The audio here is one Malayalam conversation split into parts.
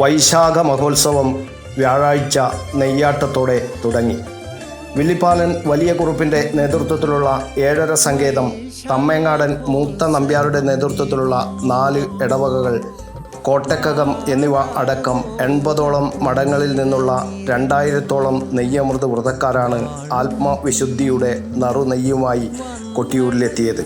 വൈശാഖ മഹോത്സവം വ്യാഴാഴ്ച നെയ്യാട്ടത്തോടെ തുടങ്ങി. വില്ലിപ്പാലൻ വലിയ കുറുപ്പിൻ്റെ നേതൃത്വത്തിലുള്ള 7.5 സങ്കേതം, തമ്മേങ്ങാടൻ മൂത്ത നമ്പ്യാരുടെ നേതൃത്വത്തിലുള്ള 4 ഇടവകകൾ, കോട്ടക്കകം എന്നിവ അടക്കം 80ഓളം മഠങ്ങളിൽ നിന്നുള്ള 2000ഓളം നെയ്യമൃത് വ്രതക്കാരാണ് ആത്മവിശുദ്ധിയുടെ നറുനെയ്യുമായി കൊട്ടിയൂരിലെത്തിയത്.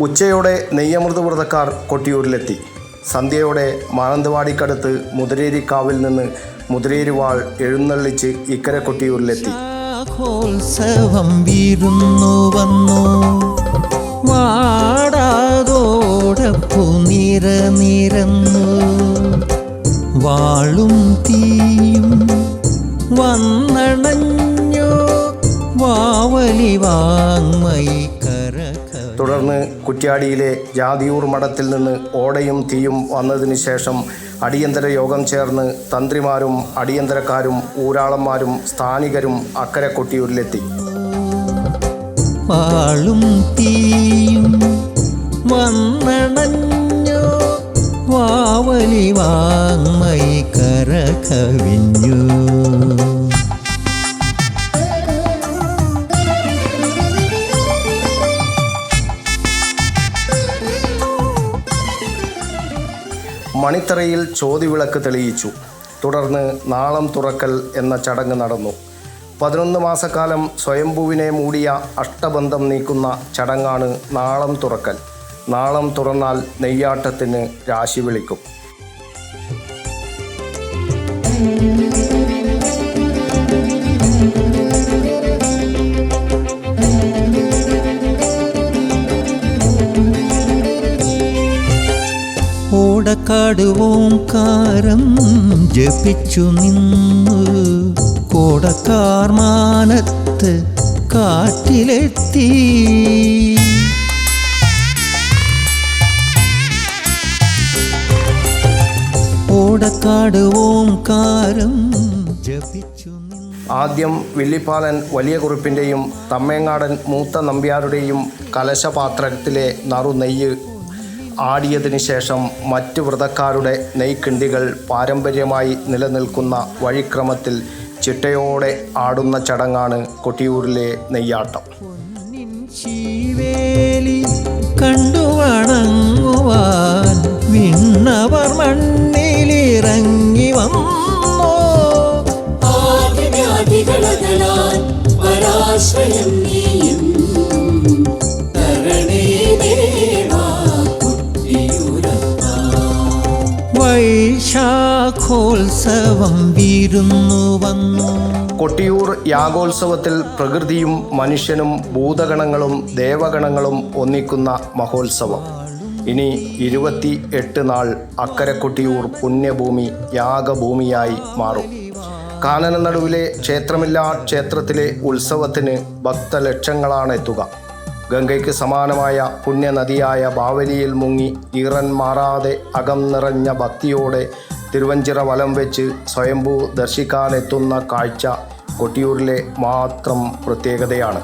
ഉച്ചയോടെ നെയ്യമൃത് വ്രതക്കാർ കൊട്ടിയൂരിലെത്തി. സന്ധ്യയോടെ മാനന്തവാടിക്കടുത്ത് മുതിരേരിക്കാവിൽ നിന്ന് മുതിരേരി വാൾ എഴുന്നള്ളിച്ച് ഇക്കരെ കൊട്ടിയൂരിലെത്തി. വാളും തീയും വന്നണഞ്ഞു വാവലി വാങ്മയി. തുടർന്ന് കുറ്റ്യാടിയിലെ ജാതിയൂർ മഠത്തിൽ നിന്ന് ഓടയും തീയും വന്നതിന് ശേഷം അടിയന്തര യോഗം ചേർന്ന് തന്ത്രിമാരും അടിയന്തരക്കാരും ഊരാളന്മാരും സ്ഥാനികരും അക്കരെ കൊട്ടിയൂരിലെത്തി. വാളും തീയും വന്നണഞ്ഞു വാവലി വാങ്മയി കരകവിഞ്ഞു. മണിത്തറയിൽ ചോതിവിളക്ക് തെളിയിച്ചു. തുടർന്ന് നാളം തുറക്കൽ എന്ന ചടങ്ങ് നടന്നു. 11 മാസക്കാലം സ്വയംഭുവിനെ മൂടിയ അഷ്ടബന്ധം നീക്കുന്ന ചടങ്ങാണ് നാളം തുറക്കൽ. നാളം തുറന്നാൽ നെയ്യാട്ടത്തിന് രാശി വിളിക്കും. ഓടക്കാട് ഓംകാരം ജപിച്ചു നിന്നു കോടക്കാർ മാനത്ത് കാറ്റിലെത്തി. ഓടക്കാട് ഓംകാരം ജപിച്ചു. ആദ്യം വില്ലിപ്പാലൻ വലിയ കുറുപ്പിൻ്റെയും തമ്മേങ്ങാടൻ മൂത്ത നമ്പ്യാരുടെയും കലശപാത്രത്തിലെ നറുനെയ്യ് ആടിയതിനു ശേഷം മറ്റ് വ്രതക്കാരുടെ നെയ്ക്കിണ്ടികൾ പാരമ്പര്യമായി നിലനിൽക്കുന്ന വഴിക്രമത്തിൽ ചിട്ടയോടെ ആടുന്ന ചടങ്ങാണ് കൊട്ടിയൂരിലെ നെയ്യാട്ടം. കണ്ടു വണങ്ങുവാൻ വിണ്ണവർ മണ്ണിലിറങ്ങി വന്നു. വൈശാഖോത്സവം വിരുന്നു വന്നു. കൊട്ടിയൂർ യാഗോത്സവത്തിൽ പ്രകൃതിയും മനുഷ്യനും ഭൂതഗണങ്ങളും ദേവഗണങ്ങളും ഒന്നിക്കുന്ന മഹോത്സവം. ഇനി 28 നാൾ അക്കരെ കൊട്ടിയൂർ പുണ്യഭൂമി യാഗഭൂമിയായി മാറും. കാനനനടുവിലെ ക്ഷേത്രമില്ലാ ക്ഷേത്രത്തിലെ ഉത്സവത്തിന് ഭക്തലക്ഷങ്ങളാണ് എത്തുക. ഗംഗയ്ക്ക് സമാനമായ പുണ്യനദിയായ ബാവലിയിൽ മുങ്ങി ഈറൻ മാറാതെ അകം നിറഞ്ഞ ഭക്തിയോടെ തിരുവഞ്ചിറ വലം വെച്ച് സ്വയംഭൂ ദർശിക്കാനെത്തുന്ന കാഴ്ച കൊട്ടിയൂരിലെ മാത്രം പ്രത്യേകതയാണ്.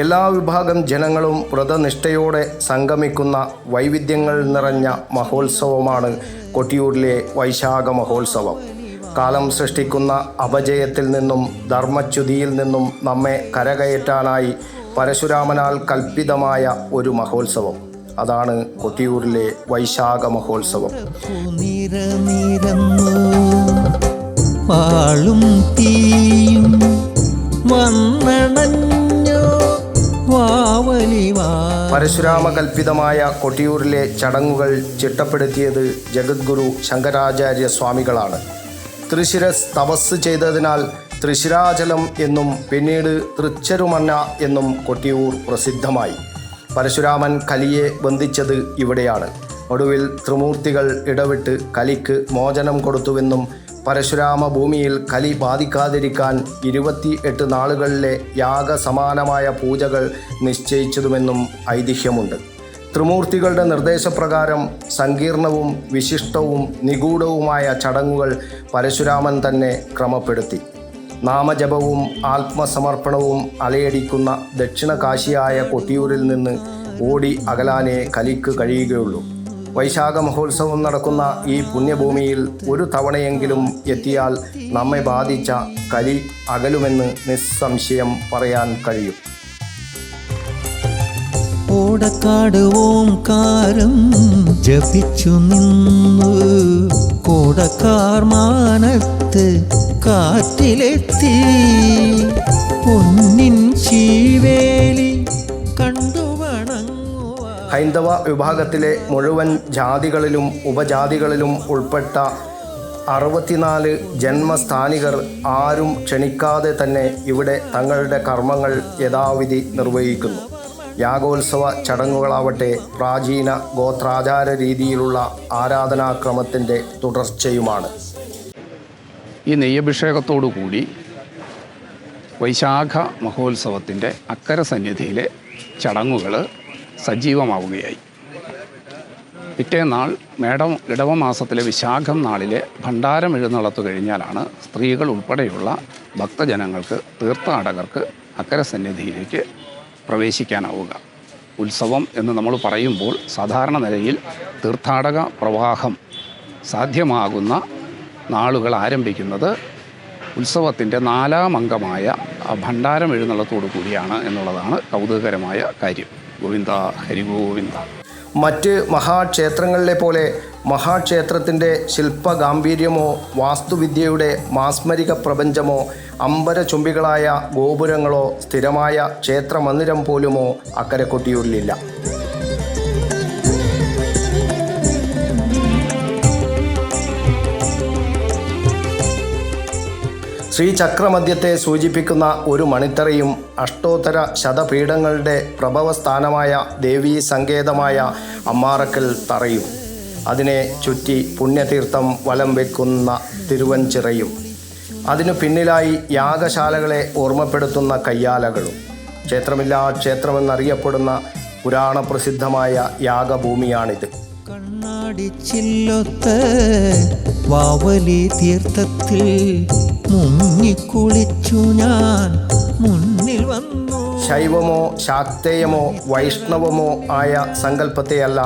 എല്ലാ വിഭാഗം ജനങ്ങളും വ്രതനിഷ്ഠയോടെ സംഗമിക്കുന്ന വൈവിധ്യങ്ങൾ നിറഞ്ഞ മഹോത്സവമാണ് കൊട്ടിയൂരിലെ വൈശാഖ മഹോത്സവം. കാലം സൃഷ്ടിക്കുന്ന അപജയത്തിൽ നിന്നും ധർമ്മച്യുതിയിൽ നിന്നും നമ്മെ കരകയറ്റാനായി പരശുരാമനാൽ കൽപ്പിതമായ ഒരു മഹോത്സവം. അതാണ് കൊട്ടിയൂരിലെ വൈശാഖ മഹോത്സവം. വാവലിവാ. പരശുരാമകൽപിതമായ കൊട്ടിയൂരിലെ ചടങ്ങുകൾ ചിട്ടപ്പെടുത്തിയത് ജഗദ്ഗുരു ശങ്കരാചാര്യ സ്വാമികളാണ്. തൃശിരസ് തപസ് ചെയ്തതിനാൽ തൃശിരാചലം എന്നും പിന്നീട് തൃച്ചരുമന്ന എന്നും കൊട്ടിയൂർ പ്രസിദ്ധമായി. പരശുരാമൻ കലിയെ ബന്ധിച്ചത് ഇവിടെയാണ്. ഒടുവിൽ ത്രിമൂർത്തികൾ ഇടവിട്ട് കലിക്ക് മോചനം കൊടുത്തുവെന്നും പരശുരാമ ഭൂമിയിൽ കലി ബാധിക്കാതിരിക്കാൻ 28 നാളുകളിലെ യാഗസമാനമായ പൂജകൾ നിശ്ചയിച്ചതുമെന്നും ഐതിഹ്യമുണ്ട്. ത്രിമൂർത്തികളുടെ നിർദ്ദേശപ്രകാരം സങ്കീർണവും വിശിഷ്ടവും നിഗൂഢവുമായ ചടങ്ങുകൾ പരശുരാമൻ തന്നെ ക്രമപ്പെടുത്തി. നാമജപവും ആത്മസമർപ്പണവും അലയടിക്കുന്ന ദക്ഷിണകാശിയായ കൊട്ടിയൂരിൽ നിന്ന് ഓടി അകലാനേ കലിക്ക് കഴിയുകയുള്ളൂ. വൈശാഖ മഹോത്സവം നടക്കുന്ന ഈ പുണ്യഭൂമിയിൽ ഒരു തവണയെങ്കിലും എത്തിയാൽ നമ്മെ ബാധിച്ച കലി അകലുമെന്ന് നിസ്സംശയം പറയാൻ കഴിയും. ഓടക്കാട് ഓംകാരം ജപിച്ചു നിന്നു കോടക്കാർ മാനത്ത് കാറ്റിലെത്തി പൊന്നിൻ ശീവേലി കണ്ടു വണങ്ങുവാ. ഹൈന്ദവ വിഭാഗത്തിലെ മുഴുവൻ ജാതികളിലും ഉപജാതികളിലും ഉൾപ്പെട്ട 64 ജന്മസ്ഥാനികർ ആരും ക്ഷണിക്കാതെ തന്നെ ഇവിടെ തങ്ങളുടെ കർമ്മങ്ങൾ യഥാവിധി നിർവഹിക്കുന്നു. യാഗോത്സവ ചടങ്ങുകളാവട്ടെ പ്രാചീന ഗോത്രാചാര രീതിയിലുള്ള ആരാധനാക്രമത്തിൻ്റെ തുടർച്ചയുമാണ്. ഈ നെയ്യഭിഷേകത്തോടു കൂടി വൈശാഖ മഹോത്സവത്തിൻ്റെ അക്കര സന്നിധിയിലെ ചടങ്ങുകൾ സജീവമാവുകയായി. പിറ്റേന്നാൾ ഇടവമാസത്തിലെ വിശാഖം നാളിലെ ഭണ്ഡാരം എഴുന്നള്ളത്ത് കഴിഞ്ഞാലാണ് സ്ത്രീകൾ ഉൾപ്പെടെയുള്ള ഭക്തജനങ്ങൾക്ക് തീർത്ഥാടകർക്ക് അക്കര സന്നിധിയിലേക്ക് പ്രവേശിക്കാനാവുക. ഉത്സവം എന്ന് നമ്മൾ പറയുമ്പോൾ സാധാരണ നിലയിൽ തീർത്ഥാടക പ്രവാഹം സാധ്യമാകുന്ന നാളുകൾ ആരംഭിക്കുന്നത് ഉത്സവത്തിൻ്റെ 4ാം അംഗമായ ഭണ്ഡാരം എഴുന്നള്ളത്തോടു കൂടിയാണ് എന്നുള്ളതാണ് കൗതുകകരമായ കാര്യം. ഗോവിന്ദ ഹരിഗോവിന്ദ. മറ്റ് മഹാക്ഷേത്രങ്ങളിലെ പോലെ മഹാക്ഷേത്രത്തിൻ്റെ ശില്പഗാംഭീര്യമോ വാസ്തുവിദ്യയുടെ മാസ്മരിക പ്രപഞ്ചമോ അമ്പരചുംബികളായ ഗോപുരങ്ങളോ സ്ഥിരമായ ക്ഷേത്രമന്ദിരം പോലുമോ അക്കരെ കൊട്ടിയൂരിലില്ല. ശ്രീചക്രമധ്യത്തെ സൂചിപ്പിക്കുന്ന ഒരു മണിത്തറയും അഷ്ടോത്തര ശതപീഠങ്ങളുടെ പ്രഭവസ്ഥാനമായ ദേവീ സങ്കേതമായ അമ്മാറക്കൽ തറയും അതിനെ ചുറ്റി പുണ്യതീർത്ഥം വലം വയ്ക്കുന്ന തിരുവഞ്ചിറയും അതിനു പിന്നിലായി യാഗശാലകളെ ഓർമ്മപ്പെടുത്തുന്ന കയ്യാലകളും ക്ഷേത്രമില്ലാ ക്ഷേത്രമെന്നറിയപ്പെടുന്ന പുരാണപ്രസിദ്ധമായ യാഗഭൂമിയാണിത്. കണ്ണാടിച്ചില്ലൊത്ത് വാവലി തീർത്ഥത്തിൽ മുങ്ങിക്കുളിച്ചു ഞാൻ മുന്നിൽ വന്നു. ശൈവമോ ശാക്തേയമോ വൈഷ്ണവമോ ആയ സങ്കല്പത്തെയല്ല,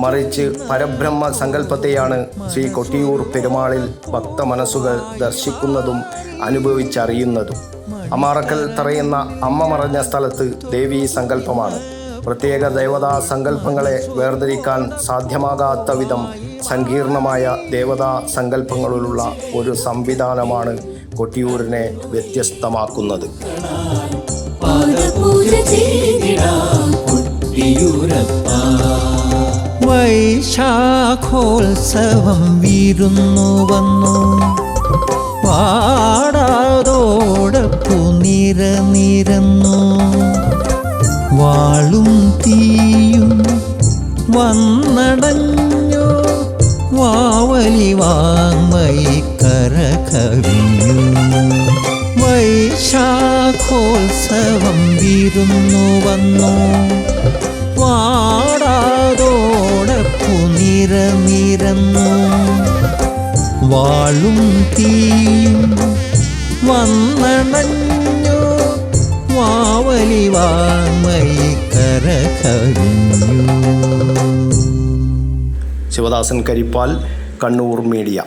മറിച്ച് പരബ്രഹ്മ സങ്കല്പത്തെയാണ് ശ്രീ കൊട്ടിയൂർ പെരുമാളിൽ ഭക്തമനസ്സുകൾ ദർശിക്കുന്നതും അനുഭവിച്ചറിയുന്നതും. അമ്മാറക്കൽ തറയുന്ന അമ്മ മറഞ്ഞ സ്ഥലത്ത് ദേവീ സങ്കല്പമാണ്. പ്രത്യേക ദേവതാ സങ്കല്പങ്ങളെ വേർതിരിക്കാൻ സാധ്യമാകാത്ത വിധം സങ്കീർണമായ ദേവതാ സങ്കല്പങ്ങളിലുള്ള ഒരു സംവിധാനമാണ് കൊട്ടിയൂരിനെ വ്യത്യസ്തമാക്കുന്നത്. വൈശാഖോത്സവം വിരുന്നു വന്നു പാടാതോടപ്പു നിരന്നു വാളും തീയും വന്നടഞ്ഞു വാവലി വാങ്മയി കരകവിഞ്ഞു. വൈശാഖോത്സവം വിരുന്നു വന്നു പാടാതോടപ്പു നിരന്നു വാളും തീയും വന്നടഞ്ഞു വാവലി വാങ്മയി കരകവിഞ്ഞു. ശിവദാസൻ കരിപ്പാൽ, കണ്ണൂർ മീഡിയ.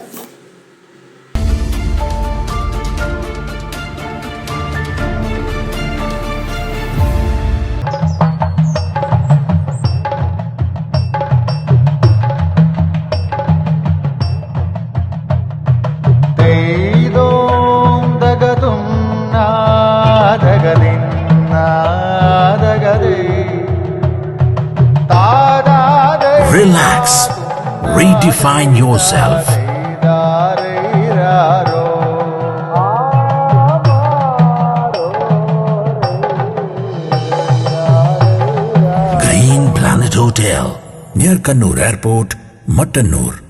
ദഗതും നാദഗതിൻ നാദഗതി Relax. Redefine yourself. Green Planet Hotel, near Kannur Airport, Mattannur.